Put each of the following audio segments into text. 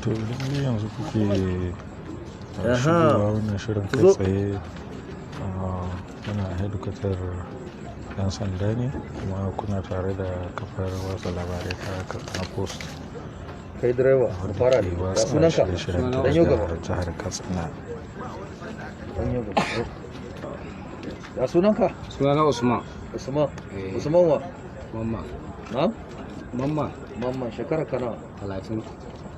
To idan ne yanzu kuke shigowa wannan shirin kai tsaye muna hedikwatar 'yan sanda ne kuma kuna tare da kafar watsa labarai ta Katsina Post. Kai direba ka fara da ya sunanka dan yau gaba jihar Katsina. Ya sunanka? Sunana Usman. Usman wa? Mamma. Na? Mamma shekara kana 30.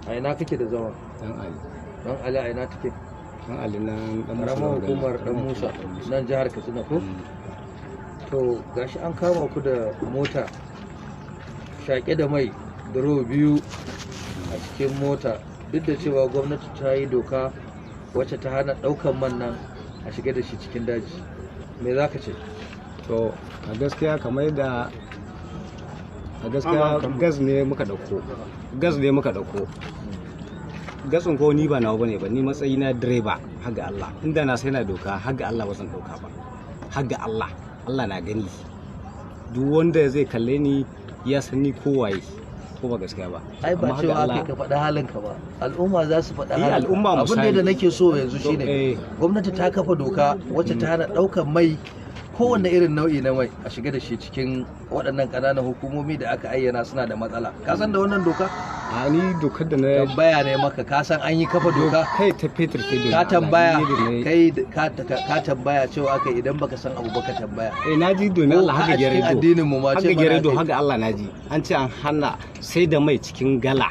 a ina kake da zama? Dan Ali. Dan Ali a ina take? Dan Ali nan dan Karamar hukumar Dan Musa nan jihar Katsina ko? To gashi an kama ku da mota shaƙe da mai duro biyu a cikin mota duk da cewa gwamnati ta yi doka wacce ta hana ɗaukan man nan a shiga da shi cikin daji. Me za ka ce? To a gaskiya kamar da gas ne muka dauko. Gasin ko ni ba nawa bane ba, ni matsayi na direba haga Allah. Inda na sai na doka haga Allah ba zan dauka ba. Haga Allah na gani. Duk wanda zai kalle ni ya san ni kowaye ko ba gaskiya ba. Ai ba cewa kai ka faɗa halinka ba. Al'umma za su faɗa halinka. Al'umma abin da nake so yanzu shine gwamnati ta kafa doka wacce ta hana ɗaukan mai kowanne irin nau'i na mai a shiga da shi cikin waɗannan ƙananan hukumomi da aka ayyana suna da matsala. Ka san da wannan doka? A ni dokar da na tambaya ne maka, ka san an yi kafa doka? Kai ta fetur ke ka tambaya ka tambaya cewa aka idan baka san abu baka tambaya. Na ji domin Allah haka gere do. Addinin mu ma ce haka gere do haka Allah na ji. An ce an hana sai da mai cikin gala.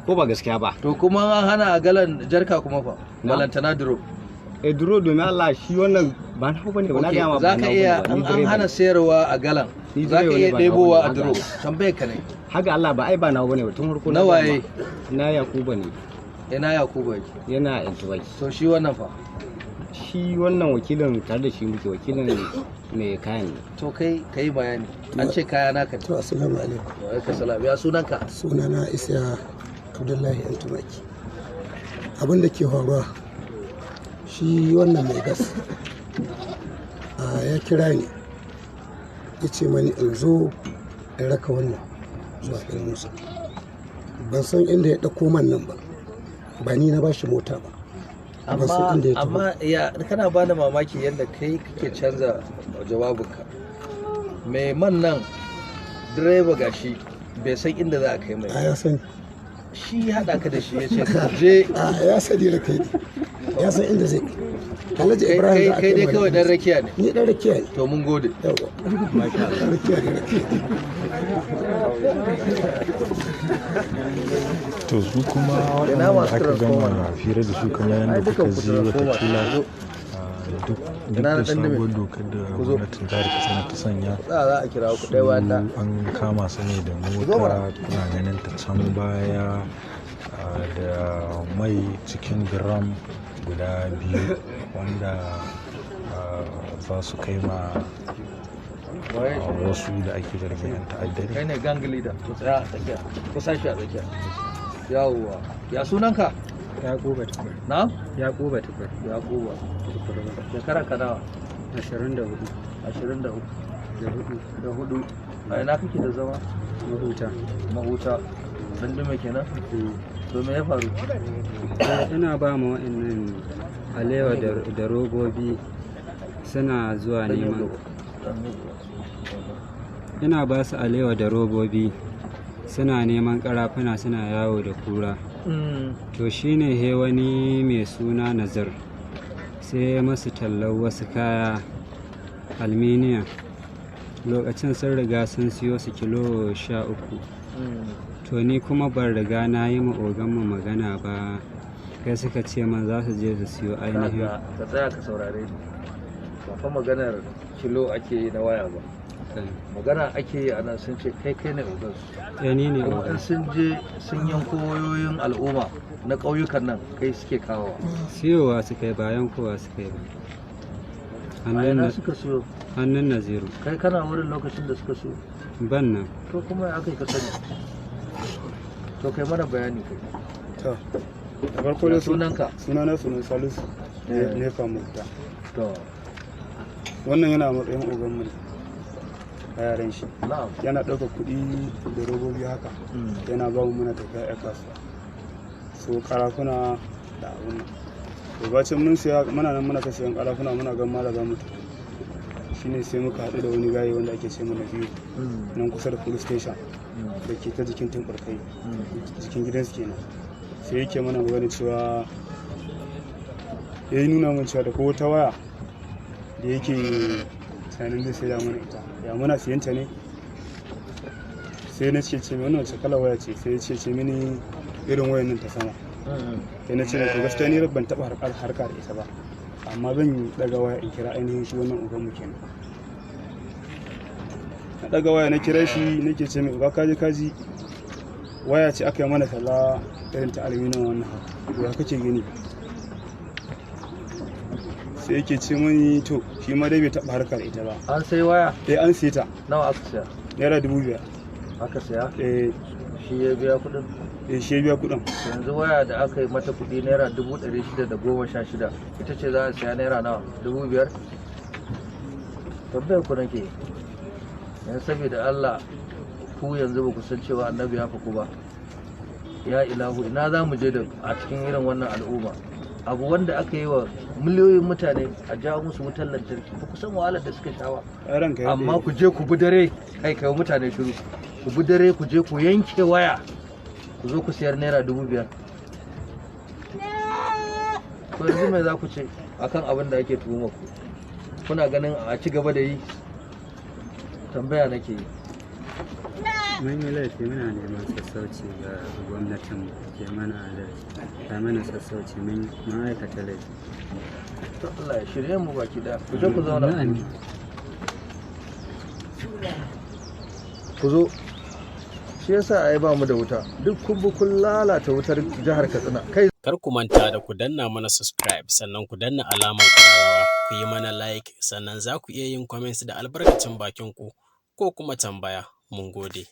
Ko ba gaskiya ba? To kuma an hana a galan jarka kuma fa? Balantana duro. Duro domin Allah shi wannan ba na bane ba na ga ma ba. Za ka iya an hana sayarwa a galan. Za ka iya ɗebowa a duro. Tambaye ka ne. Haka Allah ba ai ba nawa bane ba tun farko na waye? Na Yakuba ne. Ina Yakuba yake? Yana Intubai. To shi wannan fa? Shi wannan wakilin tare da shi muke wakilin mai kayan ne. To kai bayani. An ce kaya naka ne. To assalamu alaikum. Wa alaikum salam. Ya sunanka? Sunana Isa Abdullahi Intumaki. Abin da ke faruwa shi wannan mai gas ya kira ni ya ce mani in zo in raka wannan zuwa ɗan Musa. Ban san inda ya ɗauko man nan ba ni na ba shi mota ba. Amma ya kana ba da mamaki yadda kai kake canza jawabinka. Mai man nan direba gashi bai san inda za a kai mai. Ya sani. Shi ya haɗa ka da shi ya ce ka je. Ya sani da kai ya san inda zai Alhaji Ibrahim kai dai kawai dan rakiya ne. Ni dan rakiya ne. To mun gode. Yawa. Masha Allah. Rakiya ne. To su kuma waɗanda aka gama fira da su kamar yadda kuka ji watakila duk da sabon dokar da gwamnatin jihar Katsina ta sanya an kama su ne da mota kuna ganin ta can baya da mai cikin gram guda biyu wanda za su kai ma wasu da ake zargin yan ta'addari. Kai ne gang leader, ku tsaya a tsakiya, ku sashi a tsakiya. Yawwa, ya sunanka? Yakuba Tukur. Na? Yakuba Tukur. Yakuba Tukur. Shekara ka nawa? 24. 23. Da hudu. A ina kake da zama? Mahuta. Dan dume kenan? To me ya faru? Ina ba ma wa'annan alewa da robobi suna zuwa neman. Ina ba su alewa da robobi suna neman karafuna suna yawo da kura. To shine he wani mai suna Nazar sai masu tallar wasu kaya alminiyan lokacin sun riga sun siyo su kilo 13. To ni kuma ban riga na yi ma oganmu magana ba, kai suka ce man za su je su siyo ainihin. Ka tsaya ka saurare ni. Ba fa maganar kilo ake yi na waya ba. Magana ake yi a nan sun ce kai ne ogansu. Ni ne kuma in sun je sun yanko wayoyin al'umma na ƙauyukan nan kai suke kawowa. Siyowa suka yi bayan kowa suka yi ba. Suka siyo? Hannun Naziru. Kai kana wurin lokacin da suka siyo? Ban nan. To kuma ya aka yi ka sani? To kai mana bayani kai. To, da farko da sunanka? Sunana Salisu ne famulta. To. Wannan yana matsayin ogan mu a yaren shi. Na'am. Yana ɗaukar kuɗi da robobi haka. Yana ba mu muna tafiya a kasuwa. so karafuna da abun nan. To bacin mun siya muna nan muna ta siyan karafuna muna gamma da za mu tafi. Shine sai muka haɗu da wani gaye wanda ake ce mana biyu nan kusa da police station da ke ta jikin tumɓarkai jikin gidansu kenan. Sai yake mana magana cewa ya yi nuna min cewa da ko wata waya da yake tunanin zai sai da mana ita, ya muna siyanta ne. Sai na ce wannan wace kala waya ce, sai ya ce mini irin wayan nan ta sama. Sai na ce to gaskiya ni ban taɓa harka da ita ba, amma zan daga waya in kira ainihin shi wannan ubanmu kenan. Na daga waya na kira shi nake ce mai uba kaji waya ce aka yi mana talla irin ta aluminium wannan haka, ya kake gani. Sai yake ce mani to shi ma dai bai taɓa harka da ita ba. An sai waya? An sai ta. Nawa aka saya? Naira 5,000. Aka saya? Shi ya biya kuɗin? Shi ya biya kuɗin. Yanzu waya da aka yi mata kuɗi naira 616, ita ce za a saya naira nawa? 5,000? Tambayar ku nake. Yanzu saboda Allah ku yanzu ba ku san cewa annabi ya faku ba. Ya ilahu, ina za mu je da a cikin irin wannan al'umma? Abu wanda aka yi wa miliyoyin mutane a jawo musu wutar lantarki, ba ku san wahalar da suka sha ba. Amma ku je ku bi dare, kai mutane shiru, ku bi dare ku je ku yanke waya, ku zo ku siyar naira 5,000. To yanzu mai za ku ce akan abin da ake tuhuma ku? Kuna ganin a ci gaba da yi? Tambaya nake yi. Mun yi laifi, muna neman sassauci ga gwamnatin ke mana adalci, ta mana sassauci, mun aikata laifi. To Allah ya shirye mu baki daya. Ku je ku zauna. Ku zo. Shi yasa ai ba mu da wuta. Duk kun lalata wutar jihar Katsina. Kar ku manta da ku danna mana subscribe, sannan ku danna alamar ƙararrawa, ku yi mana like, sannan za ku iya yin comments da albarkacin bakin ku ko kuma tambaya. Mun gode.